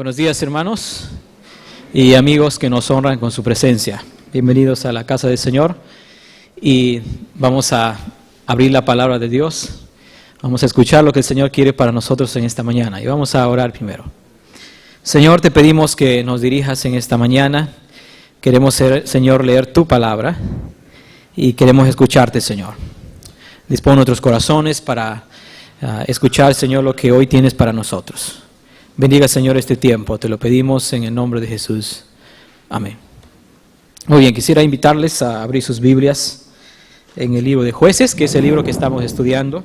Buenos días, hermanos y amigos que nos honran con su presencia. Bienvenidos a la casa del Señor y vamos a abrir la palabra de Dios. Vamos a escuchar lo que el Señor quiere para nosotros en esta mañana y vamos a orar primero. Señor, te pedimos que nos dirijas en esta mañana. Queremos, Señor, leer tu palabra y queremos escucharte, Señor. Dispón nuestros corazones para escuchar, Señor, lo que hoy tienes para nosotros. Bendiga, Señor, este tiempo. Te lo pedimos en el nombre de Jesús. Amén. Muy bien, quisiera invitarles a abrir sus Biblias en el libro de Jueces, que es el libro que estamos estudiando.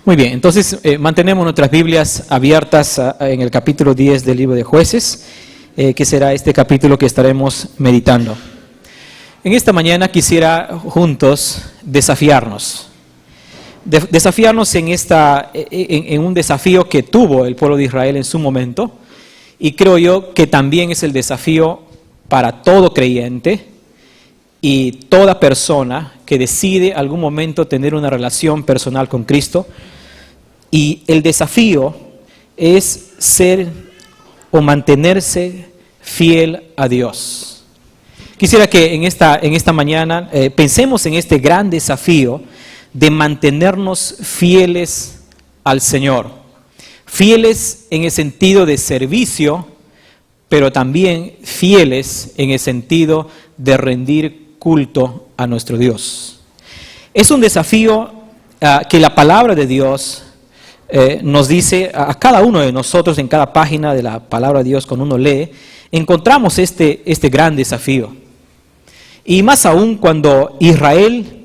Muy bien, entonces mantenemos nuestras Biblias abiertas en el capítulo 10 del libro de Jueces, que será este capítulo que estaremos meditando. En esta mañana quisiera juntos desafiarnos en un desafío que tuvo el pueblo de Israel en su momento, y creo yo que también es el desafío para todo creyente y toda persona que decide algún momento tener una relación personal con Cristo. Y el desafío es ser o mantenerse fiel a Dios. Quisiera que en esta mañana pensemos en este gran desafío de mantenernos fieles al Señor. Fieles en el sentido de servicio, pero también fieles en el sentido de rendir culto a nuestro Dios. Es un desafío que la palabra de Dios nos dice a cada uno de nosotros. En cada página de la palabra de Dios, cuando uno lee, encontramos este gran desafío. Y más aún cuando Israel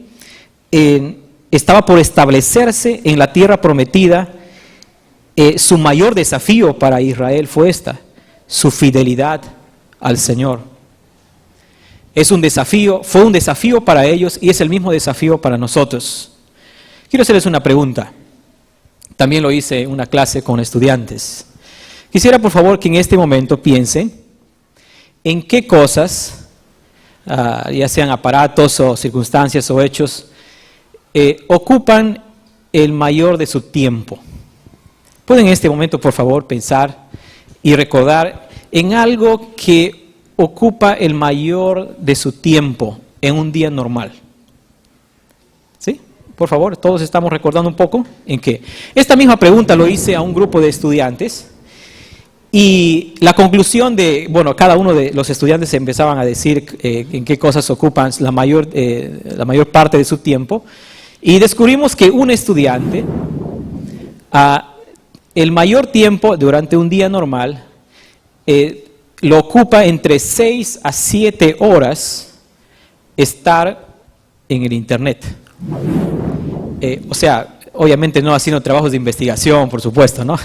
estaba por establecerse en la tierra prometida, su mayor desafío para Israel fue su fidelidad al Señor. Fue un desafío para ellos y es el mismo desafío para nosotros. Quiero hacerles una pregunta. También lo hice en una clase con estudiantes. Quisiera, por favor, que en este momento piensen en qué cosas, ya sean aparatos o circunstancias o hechos, ocupan el mayor de su tiempo. Pueden en este momento, por favor, pensar y recordar en algo que ocupa el mayor de su tiempo en un día normal. ¿Sí? Por favor, todos estamos recordando un poco en qué. Esta misma pregunta lo hice a un grupo de estudiantes y la conclusión cada uno de los estudiantes empezaban a decir en qué cosas ocupan la mayor parte de su tiempo. Y descubrimos que un estudiante, el mayor tiempo durante un día normal, lo ocupa entre 6 a 7 horas estar en el internet. Obviamente no haciendo trabajos de investigación, por supuesto, ¿no?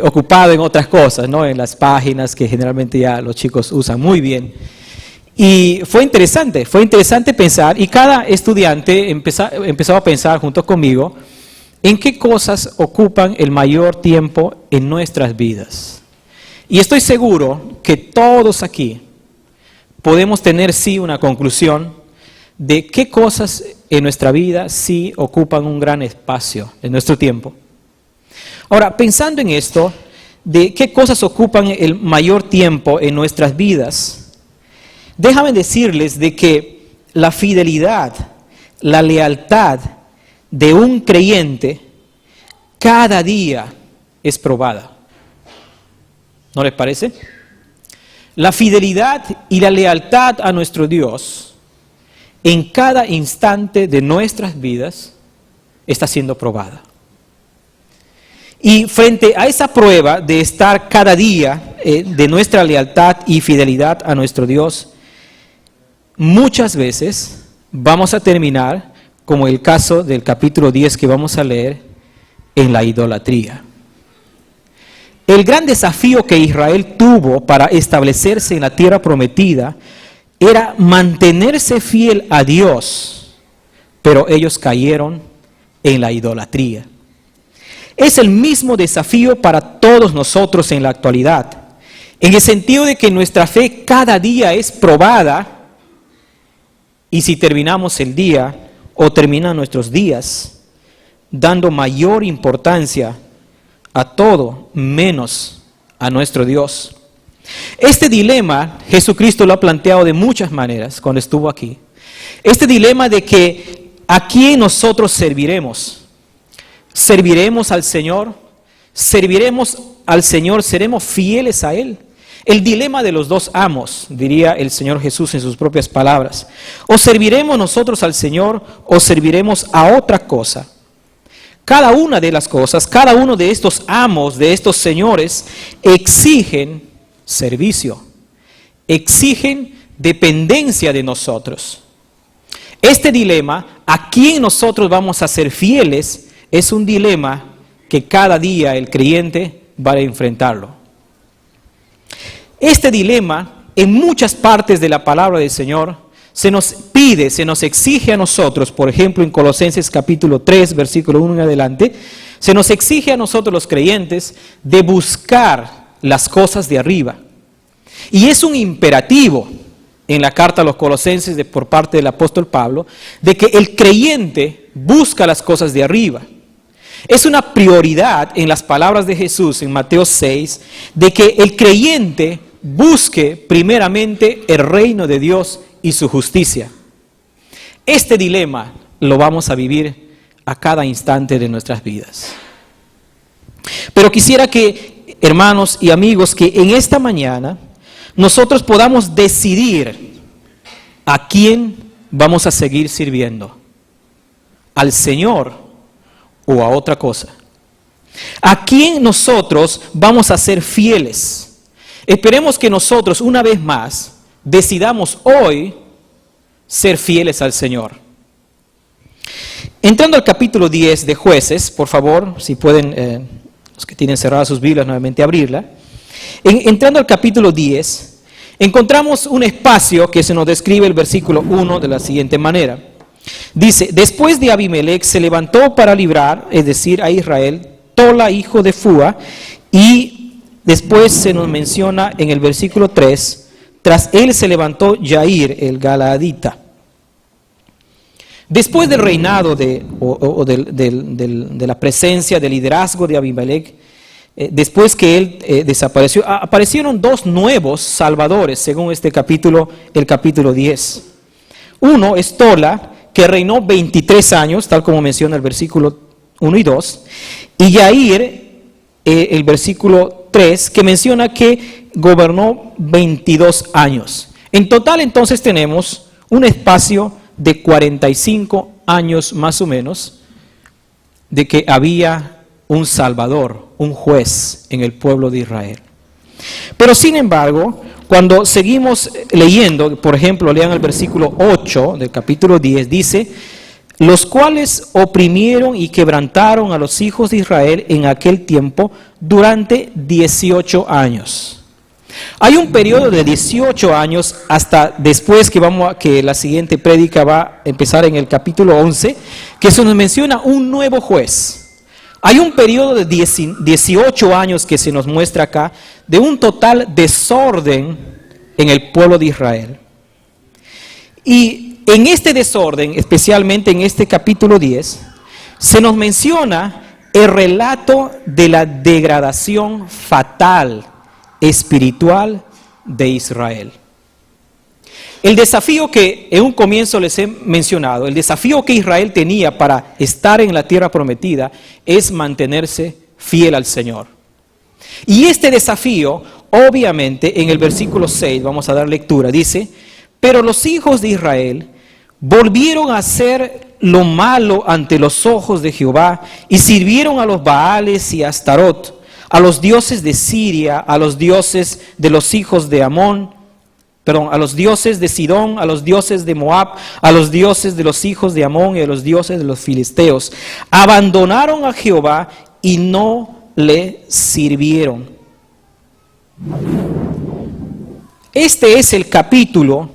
Ocupado en otras cosas, ¿no? En las páginas que generalmente ya los chicos usan muy bien. Y fue interesante pensar, y cada estudiante empezó a pensar junto conmigo en qué cosas ocupan el mayor tiempo en nuestras vidas. Y estoy seguro que todos aquí podemos tener sí una conclusión de qué cosas en nuestra vida sí ocupan un gran espacio en nuestro tiempo. Ahora, pensando en esto, de qué cosas ocupan el mayor tiempo en nuestras vidas, déjame decirles de que la fidelidad, la lealtad de un creyente cada día es probada. ¿No les parece? La fidelidad y la lealtad a nuestro Dios en cada instante de nuestras vidas está siendo probada. Y frente a esa prueba de estar cada día de nuestra lealtad y fidelidad a nuestro Dios, muchas veces vamos a terminar, como el caso del capítulo 10 que vamos a leer, en la idolatría. El gran desafío que Israel tuvo para establecerse en la tierra prometida era mantenerse fiel a Dios, pero ellos cayeron en la idolatría. Es el mismo desafío para todos nosotros en la actualidad, en el sentido de que nuestra fe cada día es probada. Y si terminamos el día o terminan nuestros días dando mayor importancia a todo menos a nuestro Dios. Este dilema Jesucristo lo ha planteado de muchas maneras cuando estuvo aquí. Este dilema de que ¿a quién nosotros serviremos? ¿Serviremos al Señor? ¿Serviremos al Señor? ¿Seremos fieles a Él? El dilema de los dos amos, diría el Señor Jesús en sus propias palabras. ¿O serviremos nosotros al Señor o serviremos a otra cosa? Cada una de las cosas, cada uno de estos amos, de estos señores, exigen servicio, exigen dependencia de nosotros. Este dilema, ¿a quién nosotros vamos a ser fieles? Es un dilema que cada día el creyente va a enfrentarlo. Este dilema, en muchas partes de la palabra del Señor, se nos pide, se nos exige a nosotros, por ejemplo en Colosenses capítulo 3, versículo 1 en adelante, se nos exige a nosotros los creyentes de buscar las cosas de arriba. Y es un imperativo en la carta a los Colosenses por parte del apóstol Pablo, de que el creyente busca las cosas de arriba. Es una prioridad en las palabras de Jesús en Mateo 6, de que el creyente busque primeramente el reino de Dios y su justicia. Este dilema lo vamos a vivir a cada instante de nuestras vidas. Pero quisiera que, hermanos y amigos, que en esta mañana nosotros podamos decidir a quién vamos a seguir sirviendo, al Señor o a otra cosa. ¿A quién nosotros vamos a ser fieles? Esperemos que nosotros, una vez más, decidamos hoy ser fieles al Señor. Entrando al capítulo 10 de Jueces, por favor, si pueden, los que tienen cerradas sus Biblias, nuevamente abrirla. Entrando al capítulo 10, encontramos un espacio que se nos describe el versículo 1 de la siguiente manera. Dice, después de Abimelech se levantó para librar, es decir, a Israel, Tola, hijo de Fua, y después se nos menciona en el versículo 3, tras él se levantó Yair, el Galaadita. Después del reinado de la presencia, del liderazgo de Abimelech, después que él desapareció, aparecieron dos nuevos salvadores, según este capítulo, el capítulo 10. Uno es Tola, que reinó 23 años, tal como menciona el versículo 1 y 2, y Yair, el versículo 3, que menciona que gobernó 22 años. En total, entonces, tenemos un espacio de 45 años más o menos de que había un Salvador, un juez en el pueblo de Israel. Pero sin embargo, cuando seguimos leyendo, por ejemplo, lean el versículo 8 del capítulo 10, dice, los cuales oprimieron y quebrantaron a los hijos de Israel en aquel tiempo durante 18 años. Hay un periodo de 18 años hasta después que la siguiente prédica va a empezar en el capítulo 11, que se nos menciona un nuevo juez. Hay un periodo de 18 años que se nos muestra acá de un total desorden en el pueblo de Israel. Y en este desorden, especialmente en este capítulo 10, se nos menciona el relato de la degradación fatal espiritual de Israel. El desafío que en un comienzo les he mencionado, el desafío que Israel tenía para estar en la tierra prometida es mantenerse fiel al Señor. Y este desafío, obviamente, en el versículo 6, vamos a dar lectura, dice, pero los hijos de Israel volvieron a hacer lo malo ante los ojos de Jehová y sirvieron a los Baales y a Astarot, a los dioses de Siria, a los dioses de los hijos de Amón, a los dioses de Sidón, a los dioses de Moab, a los dioses de los hijos de Amón y a los dioses de los filisteos. Abandonaron a Jehová y no le sirvieron. Este es el capítulo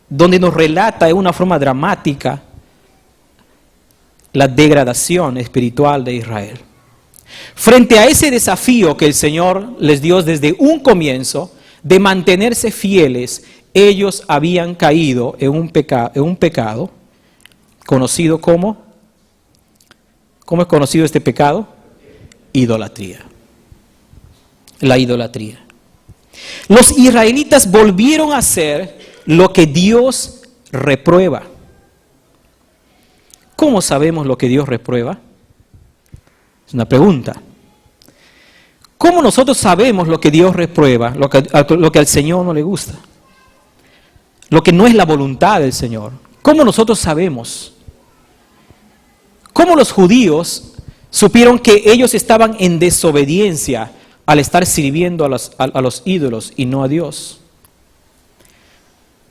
donde nos relata de una forma dramática la degradación espiritual de Israel. Frente a ese desafío que el Señor les dio desde un comienzo de mantenerse fieles, ellos habían caído en un pecado conocido como, ¿cómo es conocido este pecado? Idolatría. la idolatría. Los israelitas volvieron a hacer lo que Dios reprueba. ¿Cómo sabemos lo que Dios reprueba? Es una pregunta. ¿Cómo nosotros sabemos lo que Dios reprueba, lo que al Señor no le gusta? Lo que no es la voluntad del Señor. ¿Cómo nosotros sabemos? ¿Cómo los judíos supieron que ellos estaban en desobediencia al estar sirviendo a los ídolos y no a Dios?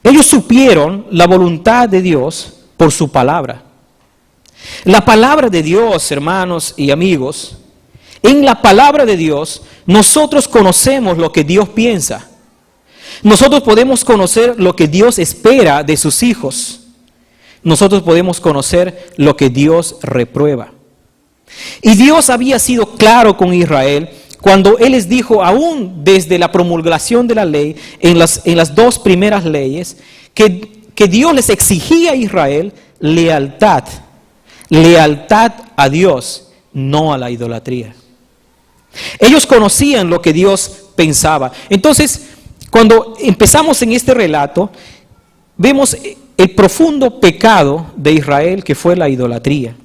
Ellos supieron la voluntad de Dios por su palabra. La palabra de Dios, hermanos y amigos, en la palabra de Dios nosotros conocemos lo que Dios piensa. Nosotros podemos conocer lo que Dios espera de sus hijos. Nosotros podemos conocer lo que Dios reprueba. Y Dios había sido claro con Israel cuando Él les dijo, aún desde la promulgación de la ley, en las dos primeras leyes, que Dios les exigía a Israel lealtad a Dios, no a la idolatría. Ellos conocían lo que Dios pensaba. Entonces, cuando empezamos en este relato, vemos el profundo pecado de Israel, que fue la idolatría,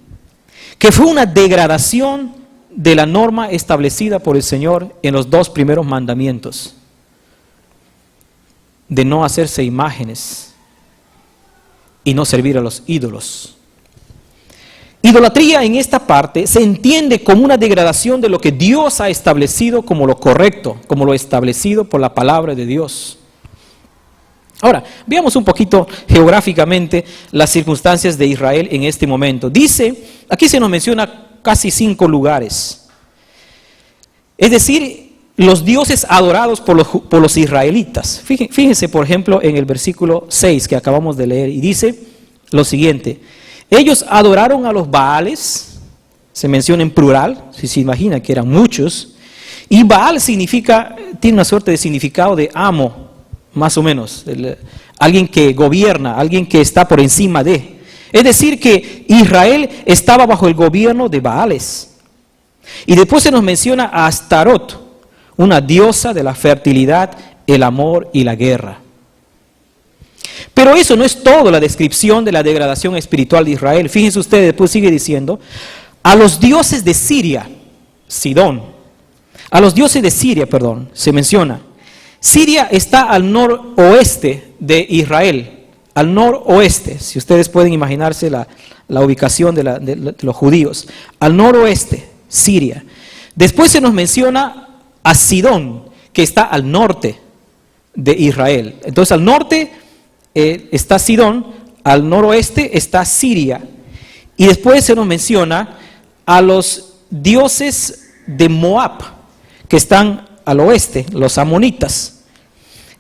que fue una degradación de la norma establecida por el Señor en los dos primeros mandamientos, de no hacerse imágenes y no servir a los ídolos. Idolatría en esta parte se entiende como una degradación de lo que Dios ha establecido como lo correcto, como lo establecido por la palabra de Dios. Ahora, veamos un poquito geográficamente las circunstancias de Israel en este momento. Dice, aquí se nos menciona casi 5 lugares. Es decir, los dioses adorados por los israelitas. Fíjense, por ejemplo, en el versículo 6 que acabamos de leer, y dice lo siguiente: ellos adoraron a los Baales, se menciona en plural, si se imagina que eran muchos, y Baal tiene una suerte de significado de amo, más o menos, alguien que gobierna, alguien que está por encima de. Es decir, que Israel estaba bajo el gobierno de Baales. Y después se nos menciona a Astarot, una diosa de la fertilidad, el amor y la guerra. Pero eso no es todo la descripción de la degradación espiritual de Israel. Fíjense ustedes, después sigue diciendo, a los dioses de Siria, Sidón, a los dioses de Siria, se menciona. Siria está al noroeste de Israel, al noroeste, si ustedes pueden imaginarse la ubicación de los judíos, al noroeste, Siria. Después se nos menciona a Sidón, que está al norte de Israel. Entonces al norte está Sidón, al noroeste está Siria, y después se nos menciona a los dioses de Moab, que están al oeste, los amonitas,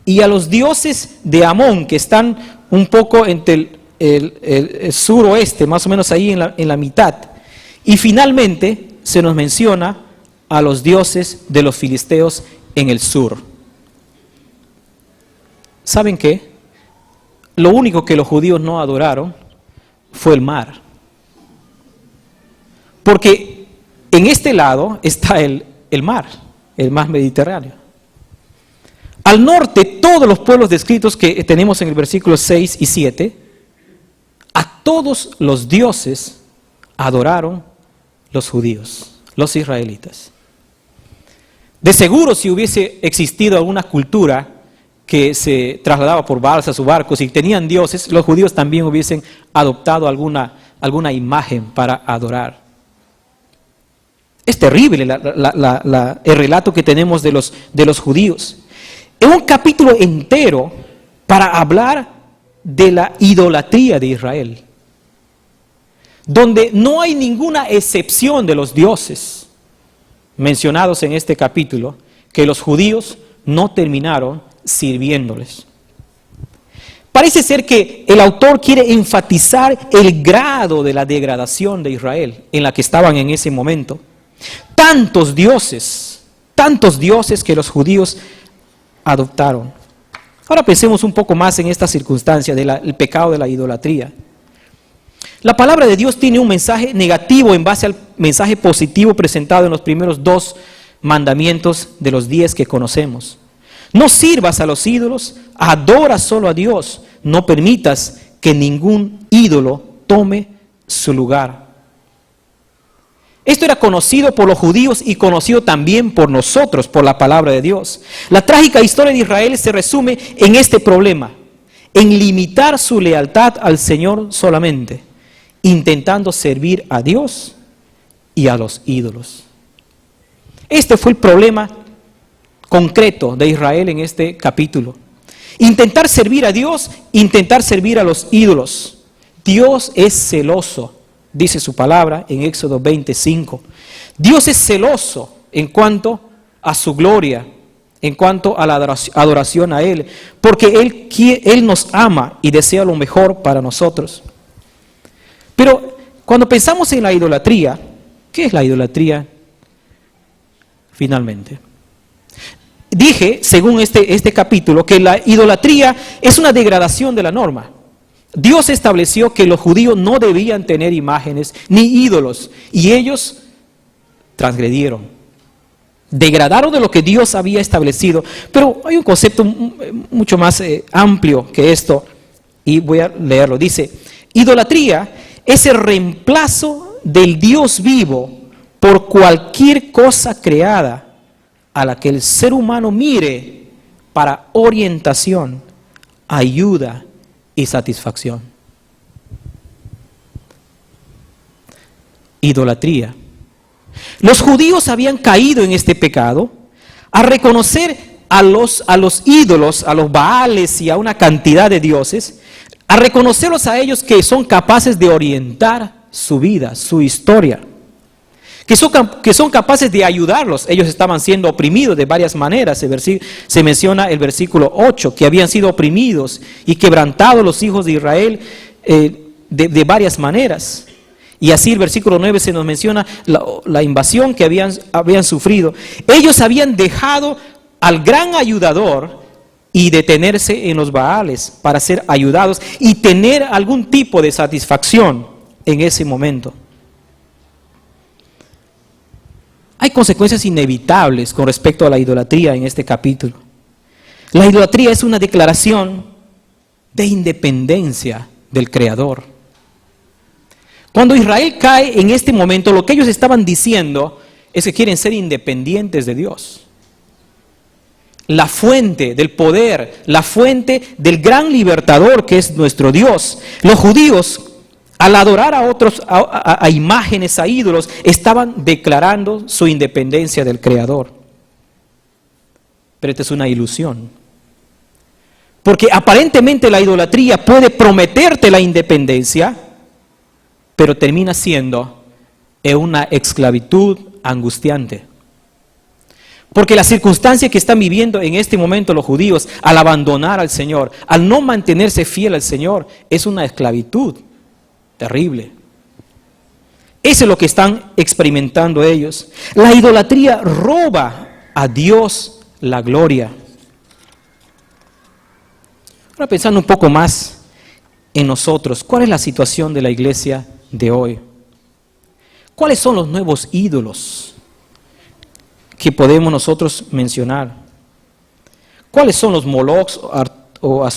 y a los dioses de Amón, que están un poco entre el suroeste, más o menos ahí en la mitad, y finalmente se nos menciona a los dioses de los filisteos en el sur. ¿Saben qué? Lo único que los judíos no adoraron fue el mar. Porque en este lado está el mar Mediterráneo. Al norte, todos los pueblos descritos que tenemos en el versículo 6 y 7, a todos los dioses adoraron los judíos, los israelitas. De seguro, si hubiese existido alguna cultura que se trasladaba por balsas o barcos y tenían dioses, los judíos también hubiesen adoptado alguna imagen para adorar. Es terrible el relato que tenemos de los judíos. Es un capítulo entero para hablar de la idolatría de Israel, donde no hay ninguna excepción de los dioses mencionados en este capítulo que los judíos no terminaron sirviéndoles. Parece ser que el autor quiere enfatizar el grado de la degradación de Israel en la que estaban en ese momento. Tantos dioses que los judíos adoptaron. Ahora pensemos un poco más en esta circunstancia del pecado de la idolatría. La palabra de Dios tiene un mensaje negativo en base al mensaje positivo presentado en los primeros 2 mandamientos de los 10 que conocemos. No sirvas a los ídolos, adora solo a Dios. No permitas que ningún ídolo tome su lugar. Esto era conocido por los judíos y conocido también por nosotros, por la palabra de Dios. La trágica historia de Israel se resume en este problema, en limitar su lealtad al Señor solamente, intentando servir a Dios y a los ídolos. Este fue el problema concreto de Israel en este capítulo. Intentar servir a Dios, intentar servir a los ídolos. Dios es celoso, dice su palabra en Éxodo 25. Dios es celoso en cuanto a su gloria, en cuanto a la adoración a Él, porque Él nos ama y desea lo mejor para nosotros. Pero cuando pensamos en la idolatría, ¿qué es la idolatría finalmente? Dije, según este capítulo, que la idolatría es una degradación de la norma. Dios estableció que los judíos no debían tener imágenes ni ídolos, y ellos transgredieron, degradaron de lo que Dios había establecido. Pero hay un concepto mucho más amplio que esto, y voy a leerlo. Dice, idolatría es el reemplazo del Dios vivo por cualquier cosa creada a la que el ser humano mire para orientación, ayuda y satisfacción. Idolatría. Los judíos habían caído en este pecado a reconocer a los ídolos, a los baales y a una cantidad de dioses, a reconocerlos a ellos que son capaces de orientar su vida, su historia, que son capaces de ayudarlos. Ellos estaban siendo oprimidos de varias maneras. Se menciona el versículo 8, que habían sido oprimidos y quebrantados los hijos de Israel de varias maneras. Y así el versículo 9 se nos menciona la invasión que habían sufrido. Ellos habían dejado al gran ayudador y detenerse en los baales para ser ayudados y tener algún tipo de satisfacción en ese momento. Hay consecuencias inevitables con respecto a la idolatría en este capítulo. La idolatría es una declaración de independencia del Creador. Cuando Israel cae en este momento, lo que ellos estaban diciendo es que quieren ser independientes de Dios. La fuente del poder, la fuente del gran libertador que es nuestro Dios. Los judíos, al adorar a otros, a imágenes, a ídolos, estaban declarando su independencia del Creador. Pero esta es una ilusión. Porque aparentemente la idolatría puede prometerte la independencia, pero termina siendo una esclavitud angustiante. Porque la circunstancia que están viviendo en este momento los judíos al abandonar al Señor, al no mantenerse fiel al Señor, es una esclavitud terrible. Eso es lo que están experimentando ellos. La idolatría roba a Dios la gloria. Ahora pensando un poco más en nosotros, ¿cuál es la situación de la iglesia de hoy? ¿Cuáles son los nuevos ídolos que podemos nosotros mencionar? ¿Cuáles son los molochs o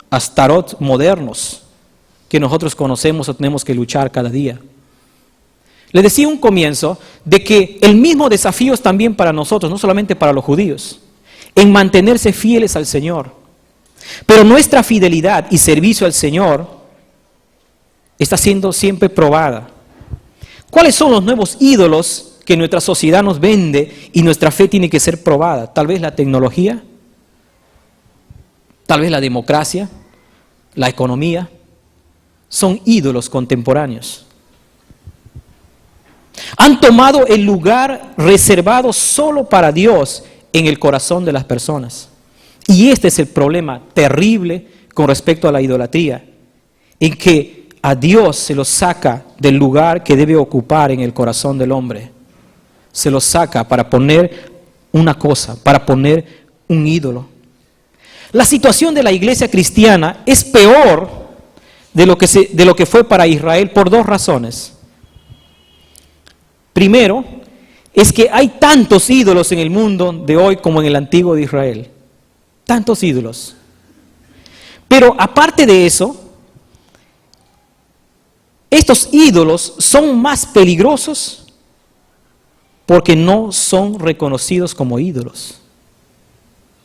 astarot modernos que nosotros conocemos o tenemos que luchar cada día? Les decía un comienzo de que el mismo desafío es también para nosotros, no solamente para los judíos, en mantenerse fieles al Señor. Pero nuestra fidelidad y servicio al Señor está siendo siempre probada. ¿Cuáles son los nuevos ídolos que nuestra sociedad nos vende y nuestra fe tiene que ser probada? Tal vez la tecnología, tal vez la democracia, la economía. Son ídolos contemporáneos. Han tomado el lugar reservado solo para Dios en el corazón de las personas. Y este es el problema terrible con respecto a la idolatría, en que a Dios se lo saca del lugar que debe ocupar en el corazón del hombre. Se lo saca para poner una cosa, para poner un ídolo. La situación de la iglesia cristiana es peor de lo que fue para Israel por dos razones. Primero, es que hay tantos ídolos en el mundo de hoy como en el antiguo de Israel. Tantos ídolos. Pero aparte de eso, estos ídolos son más peligrosos porque no son reconocidos como ídolos.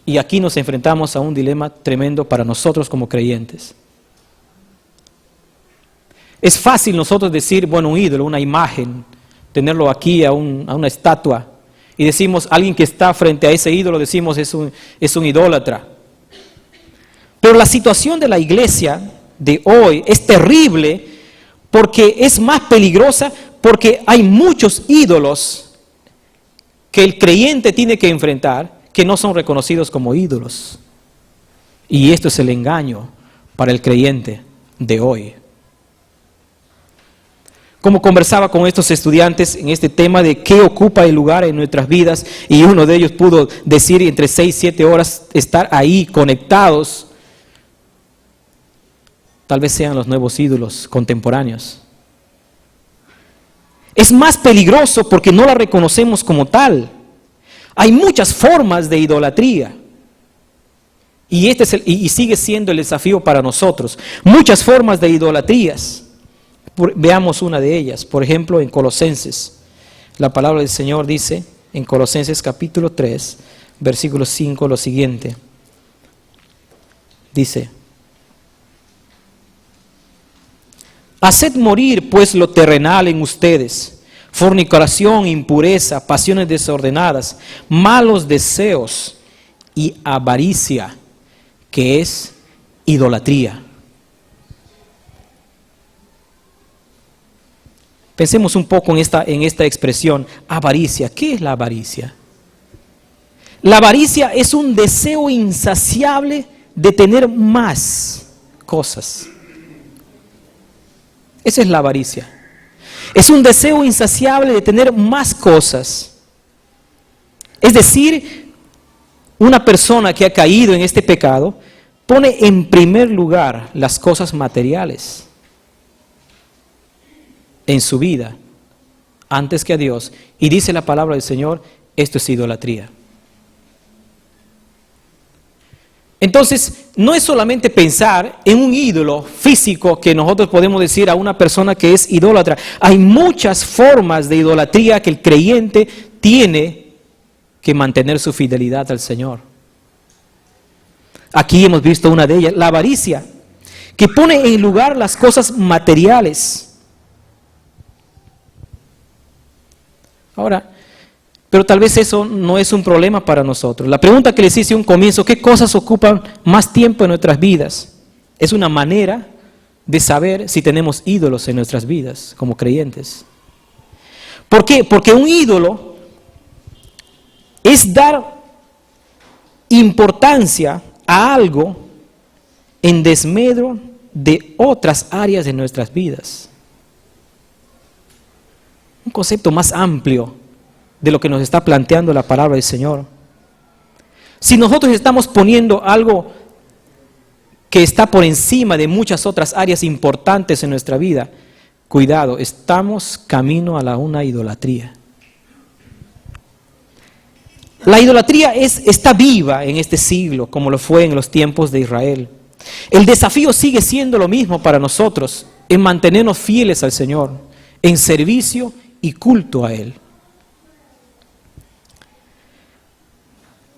Y aquí nos enfrentamos a un dilema tremendo para nosotros como creyentes. Es fácil nosotros decir, bueno, un ídolo, una imagen, tenerlo aquí a una estatua, y decimos, alguien que está frente a ese ídolo, decimos, es un idólatra. Pero la situación de la iglesia de hoy es terrible porque es más peligrosa, porque hay muchos ídolos que el creyente tiene que enfrentar que no son reconocidos como ídolos. Y esto es el engaño para el creyente de hoy. Como conversaba con estos estudiantes en este tema de qué ocupa el lugar en nuestras vidas, y uno de ellos pudo decir entre 6 y 7 horas estar ahí conectados, tal vez sean los nuevos ídolos contemporáneos. Es más peligroso porque no la reconocemos como tal. Hay muchas formas de idolatría. Y y sigue siendo el desafío para nosotros. Muchas formas de idolatrías. Veamos una de ellas. Por ejemplo, en Colosenses. La palabra del Señor dice en Colosenses capítulo 3, versículo 5, lo siguiente. Dice: haced morir pues lo terrenal en ustedes, fornicación, impureza, pasiones desordenadas, malos deseos y avaricia, que es idolatría. Pensemos un poco en esta expresión, avaricia. ¿Qué es la avaricia? La avaricia es un deseo insaciable de tener más cosas. Esa es la avaricia. Es un deseo insaciable de tener más cosas. Es decir, una persona que ha caído en este pecado pone en primer lugar las cosas materiales en su vida antes que a Dios. Y dice la palabra del Señor, esto es idolatría. Entonces, no es solamente pensar en un ídolo físico que nosotros podemos decir a una persona que es idólatra. Hay muchas formas de idolatría que el creyente tiene que mantener su fidelidad al Señor. Aquí hemos visto una de ellas, la avaricia, que pone en lugar las cosas materiales. Ahora, pero tal vez eso no es un problema para nosotros. La pregunta que les hice a un comienzo, ¿qué cosas ocupan más tiempo en nuestras vidas? Es una manera de saber si tenemos ídolos en nuestras vidas como creyentes. ¿Por qué? Porque un ídolo es dar importancia a algo en desmedro de otras áreas de nuestras vidas. Un concepto más amplio de lo que nos está planteando la palabra del Señor. Si nosotros estamos poniendo algo que está por encima de muchas otras áreas importantes en nuestra vida, cuidado, estamos camino a una idolatría. La idolatría está viva en este siglo, como lo fue en los tiempos de Israel. El desafío sigue siendo lo mismo para nosotros, en mantenernos fieles al Señor, en servicio y culto a Él.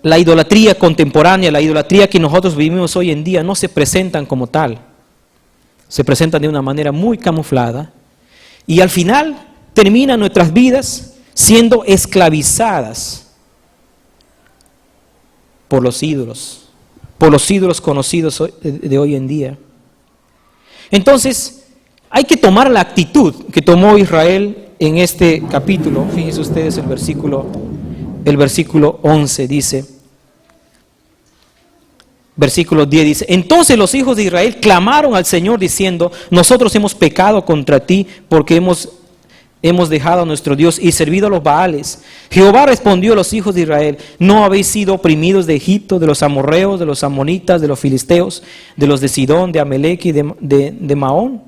La idolatría contemporánea, la idolatría que nosotros vivimos hoy en día no se presentan como tal. Se presentan de una manera muy camuflada y al final terminan nuestras vidas siendo esclavizadas por los ídolos conocidos de hoy en día. Entonces, hay que tomar la actitud que tomó Israel en este capítulo. Fíjense ustedes el versículo 11 dice, versículo 10 dice: entonces los hijos de Israel clamaron al Señor diciendo: nosotros hemos pecado contra ti porque hemos dejado a nuestro Dios y servido a los Baales. Jehová respondió a los hijos de Israel: ¿no habéis sido oprimidos de Egipto, de los amorreos, de los amonitas, de los filisteos, de los de Sidón, de Amalec y de Maón?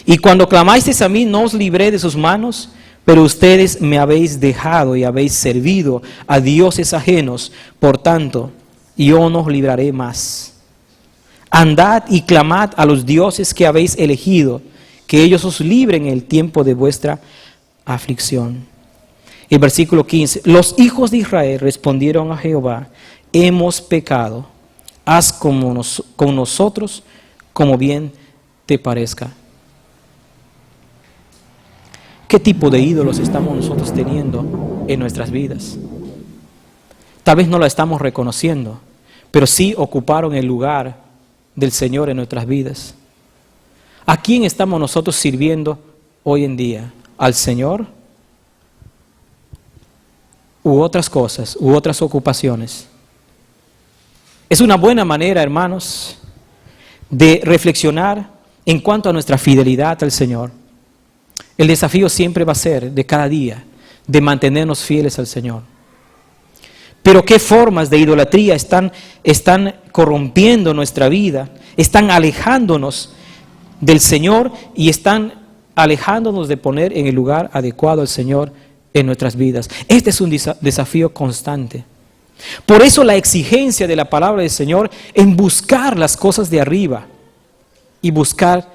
Y cuando clamasteis a mí, no os libré de sus manos. Pero ustedes me habéis dejado y habéis servido a dioses ajenos, por tanto, yo no os libraré más. Andad y clamad a los dioses que habéis elegido, que ellos os libren en el tiempo de vuestra aflicción. El versículo 15, los hijos de Israel respondieron a Jehová, hemos pecado, haz con nosotros como bien te parezca. ¿Qué tipo de ídolos estamos nosotros teniendo en nuestras vidas? Tal vez no lo estamos reconociendo, pero sí ocuparon el lugar del Señor en nuestras vidas. ¿A quién estamos nosotros sirviendo hoy en día? ¿Al Señor? ¿U otras cosas, u otras ocupaciones? Es una buena manera, hermanos, de reflexionar en cuanto a nuestra fidelidad al Señor. El desafío siempre va a ser, de cada día, de mantenernos fieles al Señor. Pero ¿qué formas de idolatría están corrompiendo nuestra vida? Están alejándonos del Señor y están alejándonos de poner en el lugar adecuado al Señor en nuestras vidas. Este es un desafío constante. Por eso la exigencia de la palabra del Señor en buscar las cosas de arriba y buscar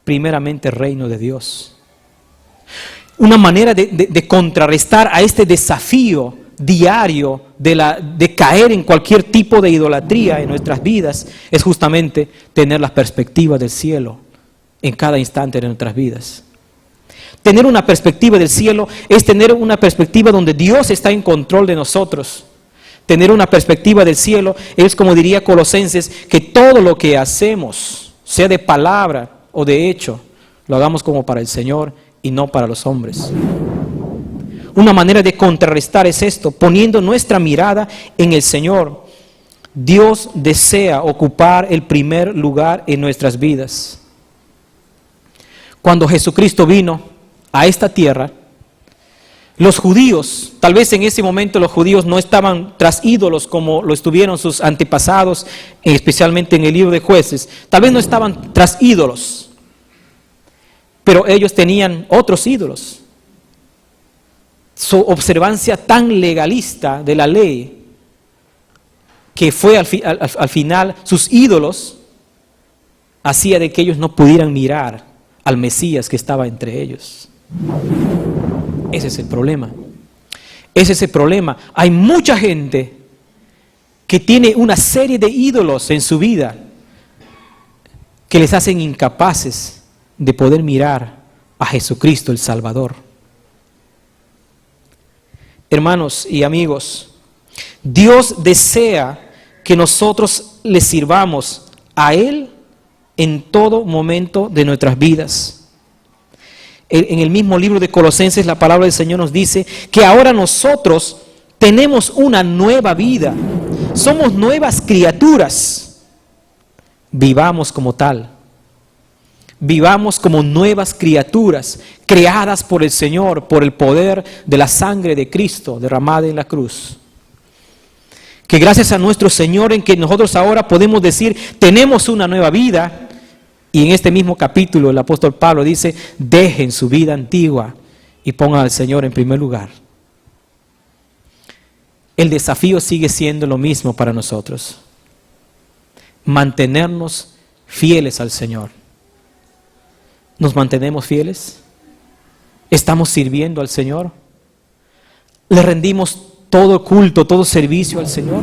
primeramente el reino de Dios. Una manera de contrarrestar a este desafío diario de caer en cualquier tipo de idolatría en nuestras vidas es justamente tener la perspectiva del cielo en cada instante de nuestras vidas. Tener una perspectiva del cielo es tener una perspectiva donde Dios está en control de nosotros. Tener una perspectiva del cielo es, como diría Colosenses, que todo lo que hacemos, sea de palabra o de hecho, lo hagamos como para el Señor y no para los hombres. Una manera de contrarrestar es esto, poniendo nuestra mirada en el Señor. Dios desea ocupar el primer lugar en nuestras vidas. Cuando Jesucristo vino a esta tierra, los judíos, tal vez en ese momento los judíos no estaban tras ídolos como lo estuvieron sus antepasados, especialmente en el libro de Jueces. Tal vez no estaban tras ídolos, pero ellos tenían otros ídolos. Su observancia tan legalista de la ley, que fue al final sus ídolos, hacía de que ellos no pudieran mirar al Mesías que estaba entre ellos. Ese es el problema. Ese es el problema. Hay mucha gente que tiene una serie de ídolos en su vida que les hacen incapaces de poder mirar a Jesucristo el Salvador. Hermanos y amigos, Dios desea que nosotros le sirvamos a Él en todo momento de nuestras vidas. En el mismo libro de Colosenses, la palabra del Señor nos dice que ahora nosotros tenemos una nueva vida. Somos nuevas criaturas. Vivamos como tal. Vivamos como nuevas criaturas, creadas por el Señor, por el poder de la sangre de Cristo derramada en la cruz. Que gracias a nuestro Señor en que nosotros ahora podemos decir, tenemos una nueva vida. Y en este mismo capítulo el apóstol Pablo dice, dejen su vida antigua y pongan al Señor en primer lugar. El desafío sigue siendo lo mismo para nosotros. Mantenernos fieles al Señor. ¿Nos mantenemos fieles? ¿Estamos sirviendo al Señor? ¿Le rendimos todo culto, todo servicio al Señor?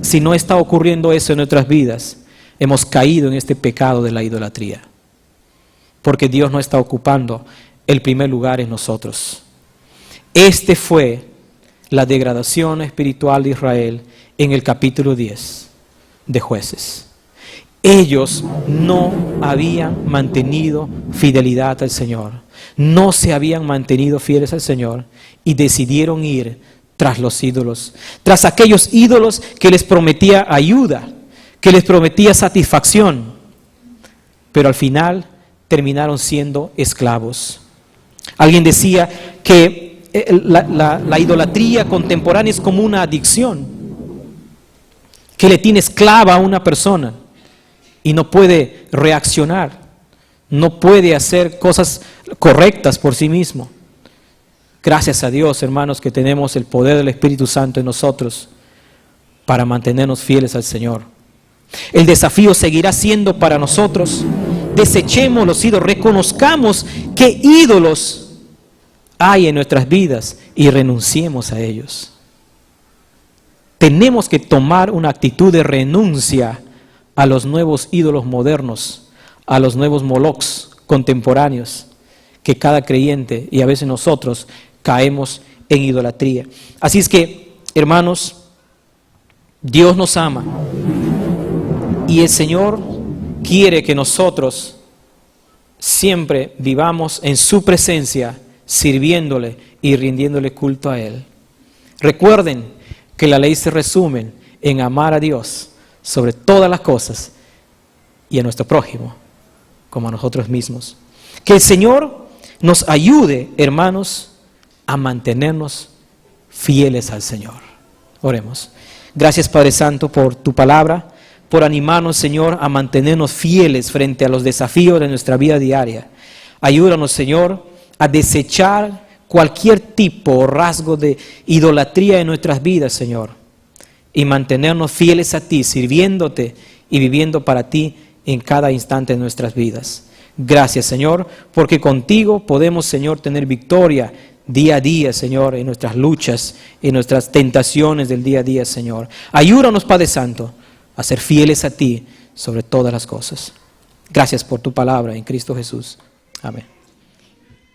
Si no está ocurriendo eso en nuestras vidas, hemos caído en este pecado de la idolatría, porque Dios no está ocupando el primer lugar en nosotros. Este fue la degradación espiritual de Israel en el capítulo 10 de Jueces. Ellos no habían mantenido fidelidad al Señor, no se habían mantenido fieles al Señor y decidieron ir tras los ídolos, tras aquellos ídolos que les prometía ayuda, que les prometía satisfacción, pero al final terminaron siendo esclavos. Alguien decía que la idolatría contemporánea es como una adicción, que le tiene esclava a una persona y no puede reaccionar no puede hacer cosas correctas por sí mismo. Gracias a Dios, hermanos, que tenemos el poder del Espíritu Santo en nosotros para mantenernos fieles al Señor. El desafío seguirá siendo para nosotros: desechemos los ídolos, reconozcamos qué ídolos hay en nuestras vidas y renunciemos a ellos. Tenemos que tomar una actitud de renuncia a los nuevos ídolos modernos, a los nuevos molocs contemporáneos, que cada creyente y a veces nosotros caemos en idolatría. Así es que, hermanos, Dios nos ama y el Señor quiere que nosotros siempre vivamos en su presencia, sirviéndole y rindiéndole culto a Él. Recuerden que la ley se resume en amar a Dios sobre todas las cosas y a nuestro prójimo como a nosotros mismos. Que el Señor nos ayude, hermanos, a mantenernos fieles al Señor. Oremos. Gracias, Padre Santo, por tu palabra, por animarnos, Señor, a mantenernos fieles frente a los desafíos de nuestra vida diaria. Ayúdanos, Señor, a desechar cualquier tipo o rasgo de idolatría en nuestras vidas, Señor, y mantenernos fieles a ti, sirviéndote y viviendo para ti en cada instante de nuestras vidas. Gracias, Señor, porque contigo podemos, Señor, tener victoria día a día, Señor, en nuestras luchas, en nuestras tentaciones del día a día, Señor. Ayúdanos, Padre Santo, a ser fieles a ti sobre todas las cosas. Gracias por tu palabra en Cristo Jesús. Amén.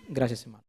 Gracias, hermano.